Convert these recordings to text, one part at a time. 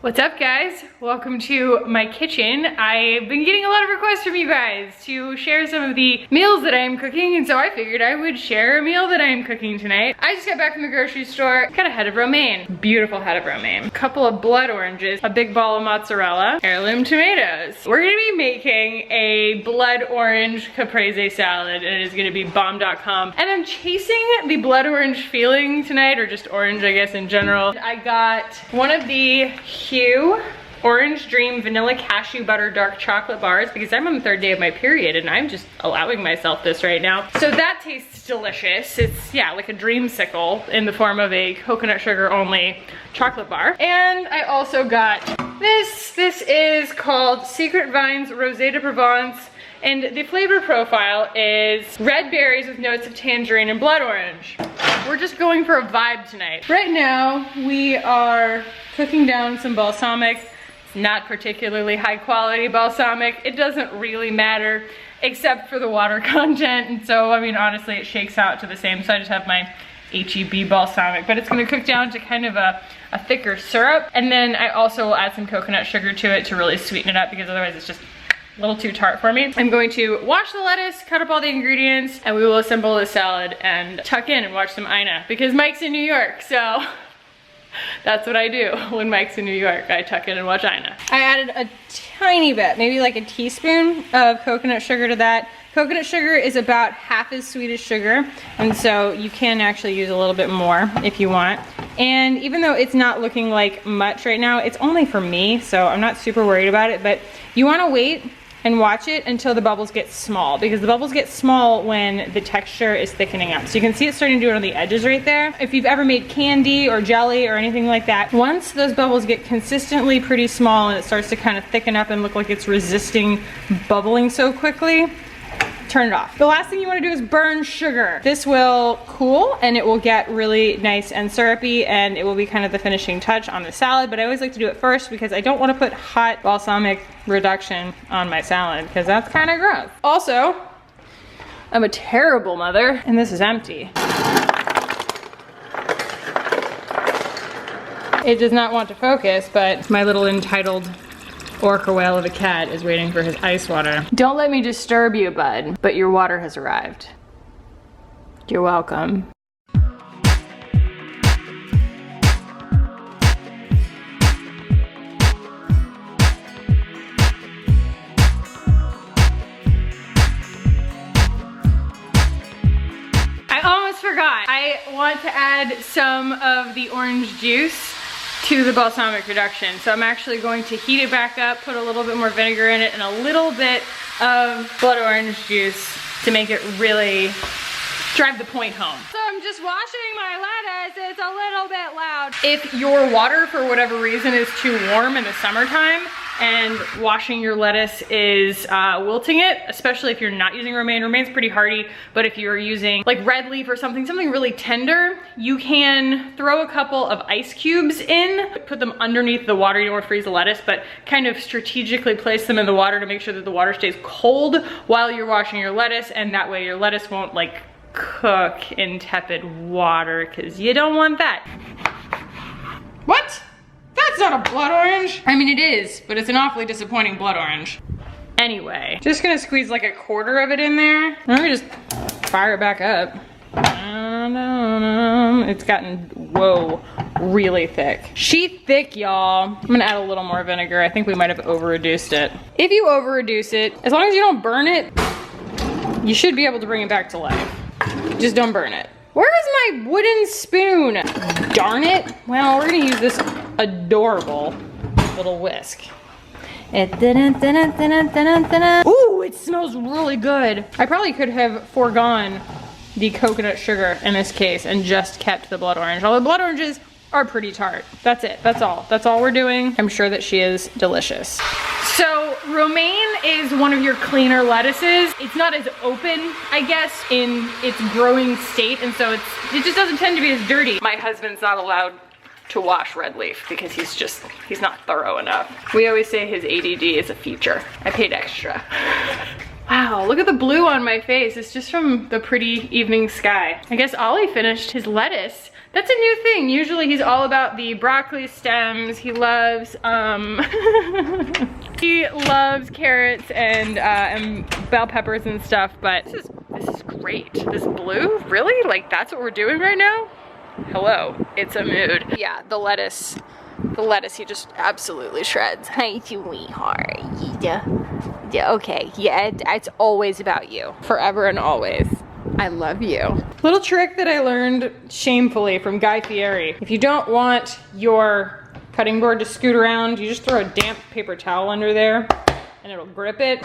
What's up, guys? Welcome to my kitchen. I've been getting a lot of requests from you guys to share some of the meals that I am cooking, and so I figured I would share a meal that I am cooking tonight. I just got back from the grocery store, got a head of romaine, beautiful head of romaine, a couple of blood oranges, a big ball of mozzarella, heirloom tomatoes. We're gonna be making a blood orange caprese salad, and it is gonna be bomb.com. And I'm chasing the blood orange feeling tonight, or just orange, I guess, in general. I got one of the Hue Orange Dream Vanilla Cashew Butter Dark Chocolate Bars because I'm on the third day of my period and I'm just allowing myself this right now. So that tastes delicious. It's, yeah, like a dreamsicle in the form of a coconut sugar only chocolate bar. And I also got this. This is called Secret Vines Rosé de Provence. And the flavor profile is red berries with notes of tangerine and blood orange. We're just going for a vibe tonight. Right now, we are cooking down some balsamic. It's not particularly high quality balsamic. It doesn't really matter except for the water content. And so, I mean, honestly, it shakes out to the same. So I just have my HEB balsamic, but it's gonna cook down to kind of a thicker syrup. And then I also will add some coconut sugar to it to really sweeten it up because otherwise it's just a little too tart for me. I'm going to wash the lettuce, cut up all the ingredients, and we will assemble the salad and tuck in and watch some Ina because Mike's in New York, so that's what I do when Mike's in New York. I tuck in and watch Ina. I added a tiny bit, maybe like a teaspoon of coconut sugar to that. Coconut sugar is about half as sweet as sugar, and so you can actually use a little bit more if you want. And even though it's not looking like much right now, it's only for me, so I'm not super worried about it, but you wanna wait and watch it until the bubbles get small, because the bubbles get small when the texture is thickening up. So you can see it starting to do it on the edges right there. If you've ever made candy or jelly or anything like that, once those bubbles get consistently pretty small and it starts to kind of thicken up and look like it's resisting bubbling so quickly, turn it off. The last thing you want to do is burn sugar. This will cool and it will get really nice and syrupy, and it will be kind of the finishing touch on the salad, but I always like to do it first because I don't want to put hot balsamic reduction on my salad because that's kind of gross. Also, I'm a terrible mother and this is empty. It does not want to focus, but my little entitled orca whale of a cat is waiting for his ice water. Don't let me disturb you, bud, but your water has arrived. You're welcome. I almost forgot. I want to add some of the orange juice to the balsamic reduction. So I'm actually going to heat it back up, put a little bit more vinegar in it, and a little bit of blood orange juice to make it really drive the point home. So I'm just washing my lettuce. It's a little bit loud. If your water, for whatever reason, is too warm in the summertime and washing your lettuce is wilting it, especially if you're not using romaine. Romaine's pretty hardy, but if you're using like red leaf or something really tender, you can throw a couple of ice cubes in, put them underneath the water. You don't want to freeze the lettuce, but kind of strategically place them in the water to make sure that the water stays cold while you're washing your lettuce, and that way your lettuce won't like cook in tepid water, because you don't want that. What? That's not a blood orange. I mean, it is, but it's an awfully disappointing blood orange. Anyway, just gonna squeeze like a quarter of it in there. Let me just fire it back up. It's gotten, whoa, really thick. Sheet thick, y'all. I'm gonna add a little more vinegar. I think we might have over-reduced it. If you over-reduce it, as long as you don't burn it, you should be able to bring it back to life. Just don't burn it. Where is my wooden spoon? Darn it. Well, we're gonna use this adorable little whisk. Ooh, it smells really good. I probably could have foregone the coconut sugar in this case and just kept the blood orange. Although blood oranges are pretty tart. That's it, that's all. That's all we're doing. I'm sure that she is delicious. So romaine is one of your cleaner lettuces. It's not as open, I guess, in its growing state, and so it just doesn't tend to be as dirty. My husband's not allowed to wash red leaf because he's not thorough enough. We always say his ADD is a feature. I paid extra. Wow, look at the blue on my face. It's just from the pretty evening sky. I guess Ollie finished his lettuce That's a new thing. Usually he's all about the broccoli stems. He loves, he loves carrots and bell peppers and stuff, but this is great. This blue, really? Like that's what we're doing right now? Hello, it's a mood. Yeah, the lettuce he just absolutely shreds. Hi, sweetheart. Yeah, okay, yeah, it's always about you. Forever and always. I love you. Little trick that I learned shamefully from Guy Fieri. If you don't want your cutting board to scoot around, you just throw a damp paper towel under there and it'll grip it.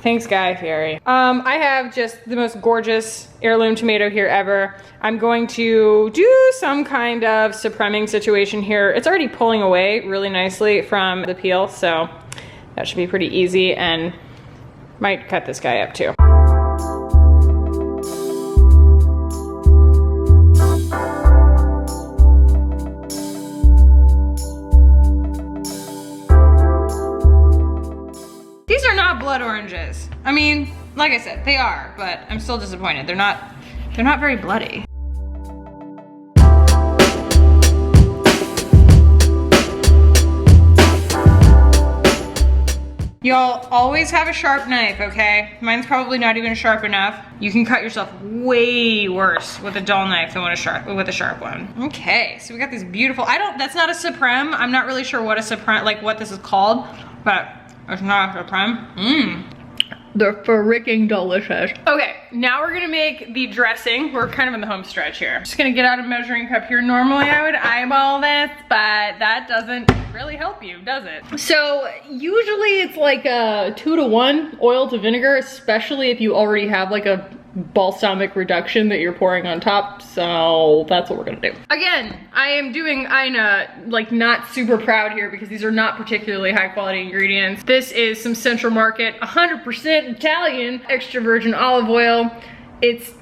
Thanks, Guy Fieri. I have just the most gorgeous heirloom tomato here ever. I'm going to do some kind of supreming situation here. It's already pulling away really nicely from the peel, so that should be pretty easy, and might cut this guy up too. These are not blood oranges. I mean, like I said, they are, but I'm still disappointed. They're not very bloody. Y'all always have a sharp knife, okay? Mine's probably not even sharp enough. You can cut yourself way worse with a dull knife than with a sharp one. Okay, so we got these beautiful, that's not a supreme. I'm not really sure what a supreme, like what this is called, but it's not a supreme. They're freaking delicious. Okay, now we're gonna make the dressing. We're kind of in the home stretch here. Just gonna get out a measuring cup here. Normally I would eyeball this, but that doesn't really help you, does it? So usually it's like a 2-to-1 oil to vinegar, especially if you already have like a balsamic reduction that you're pouring on top. So that's what we're gonna do. Again, I am doing Ina like not super proud here because these are not particularly high quality ingredients. This is some Central Market, 100% Italian extra virgin olive oil. It's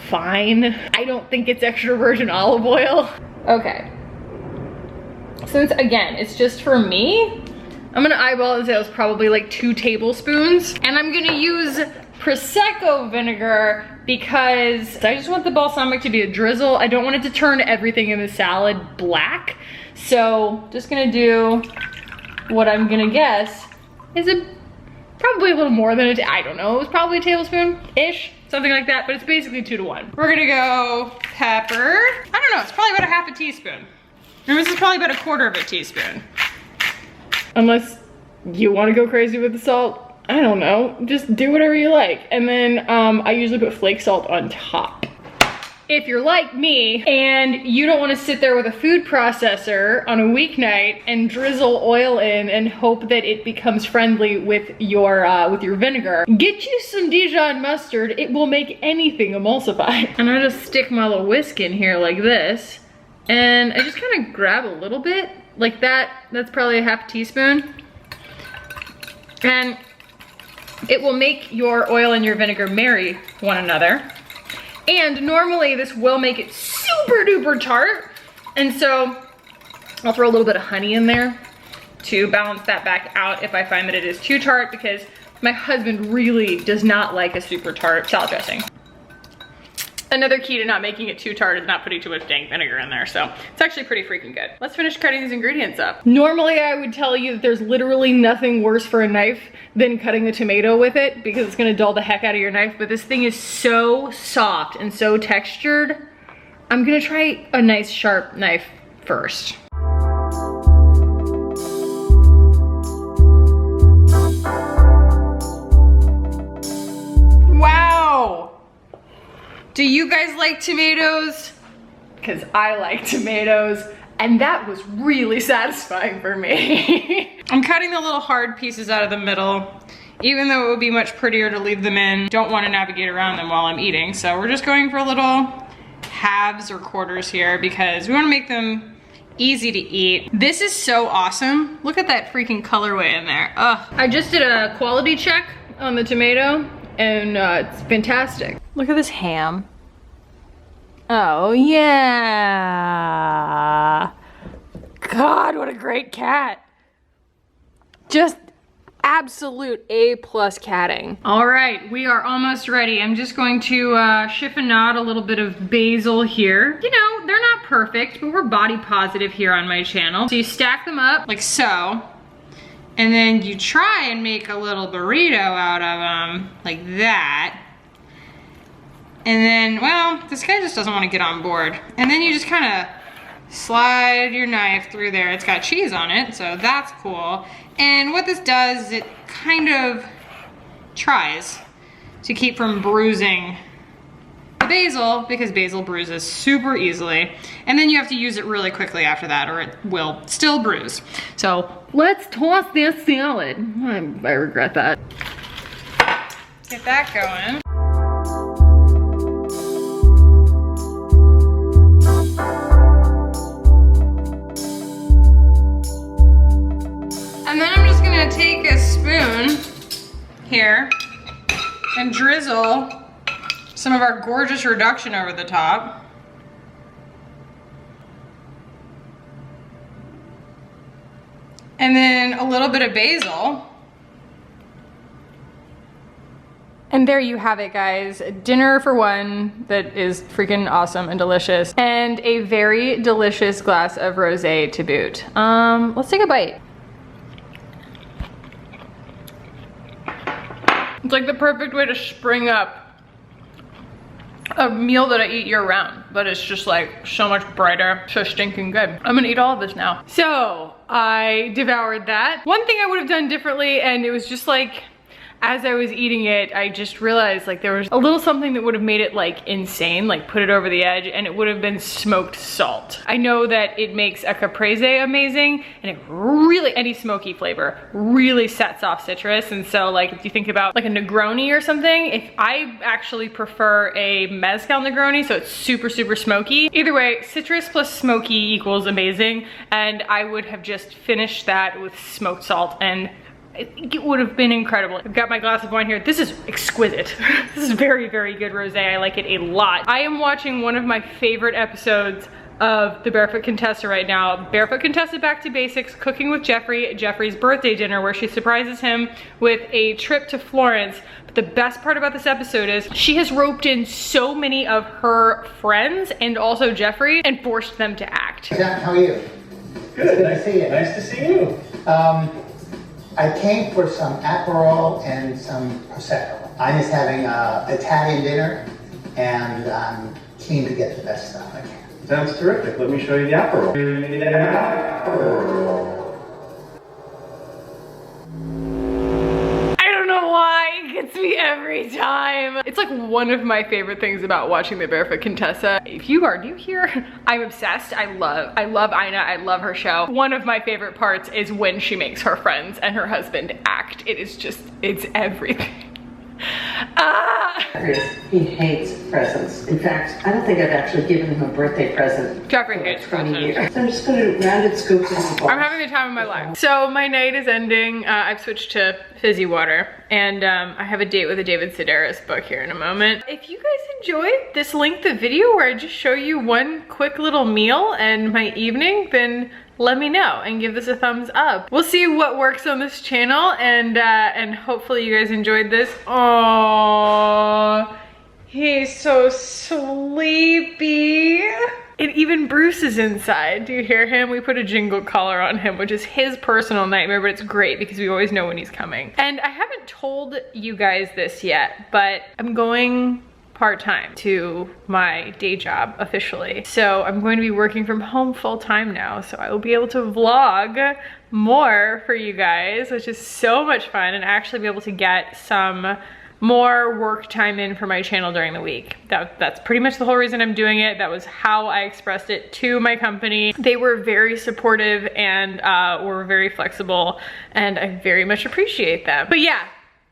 fine. I don't think it's extra virgin olive oil. Okay. Since again, it's just for me, I'm gonna eyeball this. It was probably like 2 tablespoons. And I'm gonna use Prosecco vinegar because I just want the balsamic to be a drizzle. I don't want it to turn everything in the salad black. So just gonna do what I'm gonna guess is probably a little more than I don't know, it was probably a tablespoon-ish, something like that, but it's basically 2-to-1. We're gonna go pepper. I don't know, it's probably about a half a teaspoon. And this is probably about a 1/4 of a teaspoon. Unless you wanna go crazy with the salt, I don't know, just do whatever you like. And then I usually put flake salt on top. If you're like me and you don't want to sit there with a food processor on a weeknight and drizzle oil in and hope that it becomes friendly with your vinegar, get you some Dijon mustard. It will make anything emulsify. And I just stick my little whisk in here like this, and I just kind of grab a little bit like that. That's probably a half a teaspoon, and it will make your oil and your vinegar marry one another. And normally this will make it super duper tart. And so I'll throw a little bit of honey in there to balance that back out if I find that it is too tart, because my husband really does not like a super tart salad dressing. Another key to not making it too tart is not putting too much dang vinegar in there. So it's actually pretty freaking good. Let's finish cutting these ingredients up. Normally I would tell you that there's literally nothing worse for a knife than cutting a tomato with it, because it's gonna dull the heck out of your knife, but this thing is so soft and so textured. I'm gonna try a nice sharp knife first. Wow! Do you guys like tomatoes? Because I like tomatoes, and that was really satisfying for me. I'm cutting the little hard pieces out of the middle, even though it would be much prettier to leave them in. Don't want to navigate around them while I'm eating, so we're just going for little halves or quarters here because we want to make them easy to eat. This is so awesome. Look at that freaking colorway in there. Ugh. I just did a quality check on the tomato, and it's fantastic. Look at this ham. Oh yeah. God, what a great cat. Just absolute A+ catting. All right, we are almost ready. I'm just going to chiffonade a little bit of basil here. You know, they're not perfect, but we're body positive here on my channel. So you stack them up like so, and then you try and make a little burrito out of them like that. And then, well, this guy just doesn't want to get on board. And then you just kind of slide your knife through there. It's got cheese on it, so that's cool. And what this does is it kind of tries to keep from bruising the basil, because basil bruises super easily. And then you have to use it really quickly after that or it will still bruise. So let's toss this salad. I regret that. Get that going. And then I'm just gonna take a spoon here and drizzle some of our gorgeous reduction over the top. And then a little bit of basil. And there you have it, guys. Dinner for one that is freaking awesome and delicious. And a very delicious glass of rosé to boot. Let's take a bite. It's like the perfect way to spring up a meal that I eat year round, but it's just like so much brighter, so stinking good. I'm gonna eat all of this now. So I devoured that. One thing I would have done differently, and it was just like, as I was eating it, I just realized like there was a little something that would have made it like insane, like put it over the edge, and it would have been smoked salt. I know that it makes a caprese amazing, and it really, any smoky flavor really sets off citrus. And so like if you think about like a Negroni or something, if I actually prefer a mezcal Negroni, so it's super, super smoky. Either way, citrus plus smoky equals amazing. And I would have just finished that with smoked salt, and it would have been incredible. I've got my glass of wine here. This is exquisite. This is very, very good rosé. I like it a lot. I am watching one of my favorite episodes of the Barefoot Contessa right now. Barefoot Contessa Back to Basics, cooking with Jeffrey, Jeffrey's birthday dinner, where she surprises him with a trip to Florence. But the best part about this episode is she has roped in so many of her friends and also Jeffrey and forced them to act. John, how are you? Good. Nice to see you. Nice to see you. I came for some Aperol and some Prosecco. I'm just having an Italian dinner, and I'm keen to get the best stuff I can. Sounds terrific. Let me show you the Aperol. I don't know why, it gets me every time. It's like one of my favorite things about watching the Barefoot Contessa. If you are new here, I'm obsessed. I love Ina, I love her show. One of my favorite parts is when she makes her friends and her husband act. It is just, it's everything. He hates presents. In fact, I don't think I've actually given him a birthday present. Jeffrey hates 20 presents. years. So I'm just going to round it, scoop it, and I'm having the time of my life. So my night is ending. I've switched to fizzy water, and I have a date with a David Sedaris book here in a moment. If you guys enjoyed this length of video where I just show you one quick little meal and my evening, then let me know and give this a thumbs up. We'll see what works on this channel, and hopefully you guys enjoyed this. Oh, he's so sleepy. And even Bruce is inside. Do you hear him? We put a jingle collar on him, which is his personal nightmare, but it's great because we always know when he's coming. And I haven't told you guys this yet, but I'm going part-time to my day job officially. So I'm going to be working from home full-time now, so I will be able to vlog more for you guys, which is so much fun, and actually be able to get some more work time in for my channel during the week. That's pretty much the whole reason I'm doing it. That was how I expressed it to my company. They were very supportive and were very flexible, and I very much appreciate them. But yeah,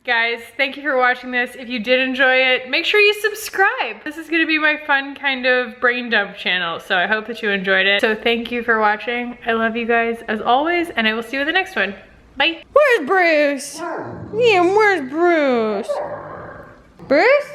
guys, thank you for watching this. If you did enjoy it, make sure you subscribe. This is gonna be my fun kind of brain dump channel, so I hope that you enjoyed it. So thank you for watching. I love you guys as always, and I will see you in the next one. Bye. Where's Bruce? Yeah, where's Bruce? Bruce?